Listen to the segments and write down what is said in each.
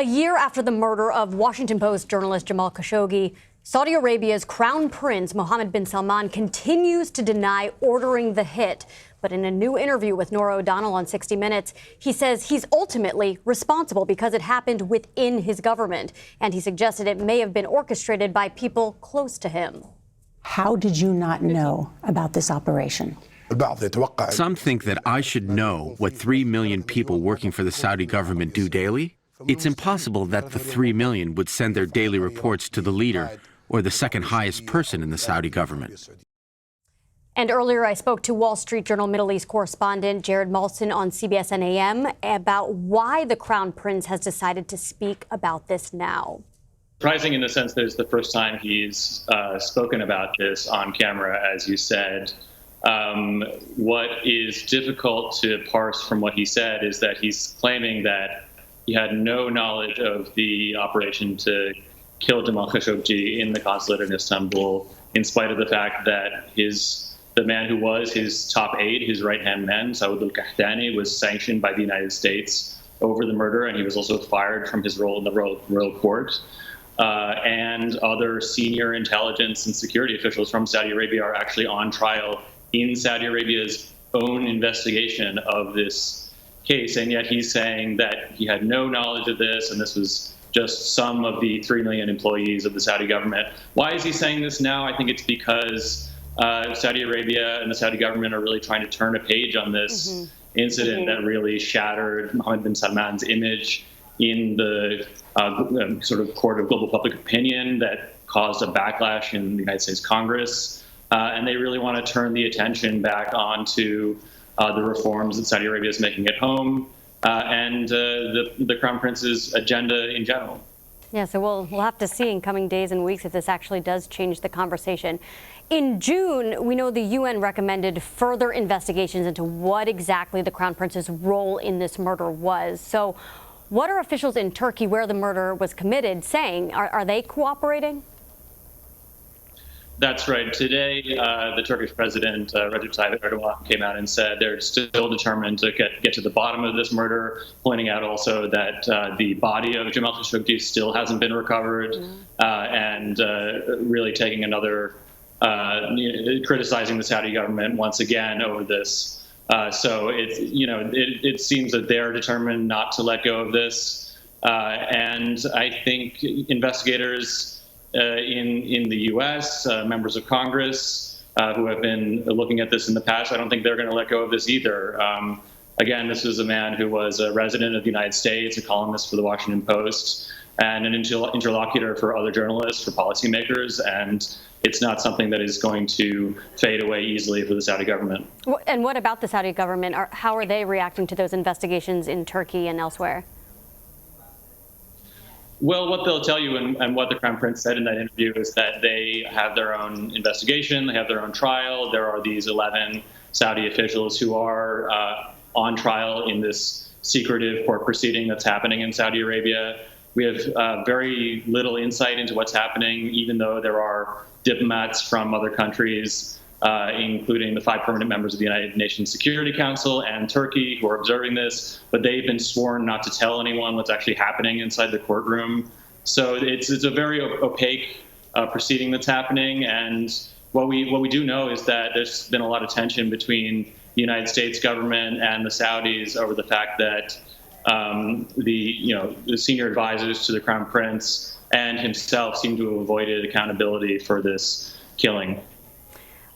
A year after the murder of Washington Post journalist Jamal Khashoggi, Saudi Arabia's Crown Prince Mohammed bin Salman continues to deny ordering the hit. But in a new interview with Norah O'Donnell on 60 Minutes, he says he's ultimately responsible because it happened within his government. And he suggested it may have been orchestrated by people close to him. How did you not know about this operation? Some think that I should know what 3 million people working for the Saudi government do daily. It's impossible that the 3 million would send their daily reports to the leader or the second highest person in the Saudi government. And earlier I spoke to Wall Street Journal Middle East correspondent Jared Malsin on CBSN AM about why the Crown Prince has decided to speak about this now. Surprising in the sense that it's the first time he's spoken about this on camera, as you said. What is difficult to parse from what he said is that he's claiming that he had no knowledge of the operation to kill Jamal Khashoggi in the consulate in Istanbul, in spite of the fact that the man who was his top aide, his right-hand man, Saud al-Qahtani, was sanctioned by the United States over the murder, and he was also fired from his role in the royal court. And other senior intelligence and security officials from Saudi Arabia are actually on trial in Saudi Arabia's own investigation of this case, and yet he's saying that he had no knowledge of this, and this was just some of the 3 million employees of the Saudi government. Why is he saying this now? I think it's because Saudi Arabia and the Saudi government are really trying to turn a page on this incident that really shattered Mohammed bin Salman's image in the sort of court of global public opinion, that caused a backlash in the United States Congress. And they really want to turn the attention back onto the reforms that Saudi Arabia is making at home and the Crown Prince's agenda in general. Yeah, so we'll have to see in coming days and weeks if this actually does change the conversation. In June, we know the UN recommended further investigations into what exactly the Crown Prince's role in this murder was. So what are officials in Turkey, where the murder was committed, saying? Are they cooperating? That's right. Today, the Turkish president, Recep Tayyip Erdogan, came out and said they're still determined to get to the bottom of this murder, pointing out also that the body of Jamal Khashoggi still hasn't been recovered, and really taking another, criticizing the Saudi government once again over this. So it seems that they're determined not to let go of this. And I think investigators in the U.S., members of Congress who have been looking at this in the past, I don't think they're going to let go of this either. Again, this was a man who was a resident of the United States, a columnist for the Washington Post, and an interlocutor for other journalists, for policymakers, and it's not something that is going to fade away easily for the Saudi government. And what about the Saudi government? How are they reacting to those investigations in Turkey and elsewhere? Well, what they'll tell you and what the Crown Prince said in that interview is that they have their own investigation, they have their own trial. There are these 11 Saudi officials who are on trial in this secretive court proceeding that's happening in Saudi Arabia. We have very little insight into what's happening, even though there are diplomats from other countries, including the 5 permanent members of the United Nations Security Council and Turkey, who are observing this, but they've been sworn not to tell anyone what's actually happening inside the courtroom. So it's a very opaque proceeding that's happening. And what we do know is that there's been a lot of tension between the United States government and the Saudis over the fact that the senior advisors to the Crown Prince and himself seem to have avoided accountability for this killing.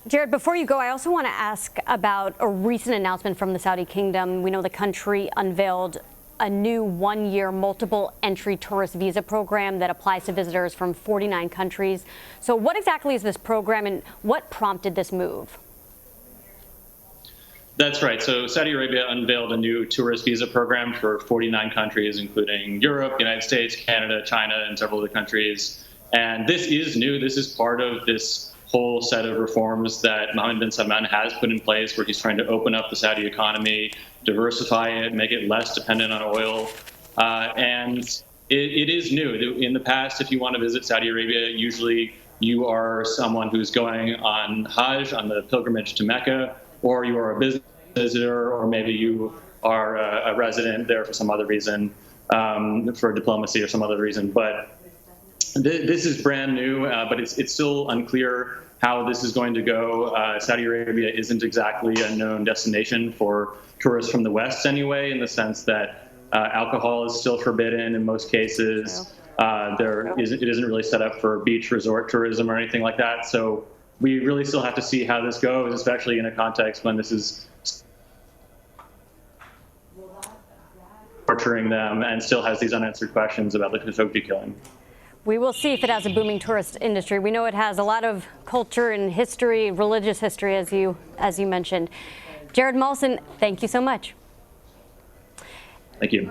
Jared, before you go, I also want to ask about a recent announcement from the Saudi Kingdom. We know the country unveiled a new 1-year multiple entry tourist visa program that applies to visitors from 49 countries. So what exactly is this program and what prompted this move? That's right. So Saudi Arabia unveiled a new tourist visa program for 49 countries, including Europe, the United States, Canada, China, and several other countries. And this is new. This is part of this whole set of reforms that Mohammed bin Salman has put in place, where he's trying to open up the Saudi economy, diversify it, make it less dependent on oil. And it is new. In the past, if you want to visit Saudi Arabia, usually you are someone who's going on Hajj, on the pilgrimage to Mecca, or you are a business visitor, or maybe you are a resident there for some other reason. for diplomacy or some other reason. But this is brand new, but it's still unclear how this is going to go. Saudi Arabia isn't exactly a known destination for tourists from the West anyway, in the sense that alcohol is still forbidden in most cases. It isn't really set up for beach resort tourism or anything like that. So we really still have to see how this goes, especially in a context when this is torturing them and still has these unanswered questions about the Khashoggi killing. We will see if it has a booming tourist industry. We know it has a lot of culture and history, religious history, as you mentioned. Jared Malsin, thank you so much. Thank you.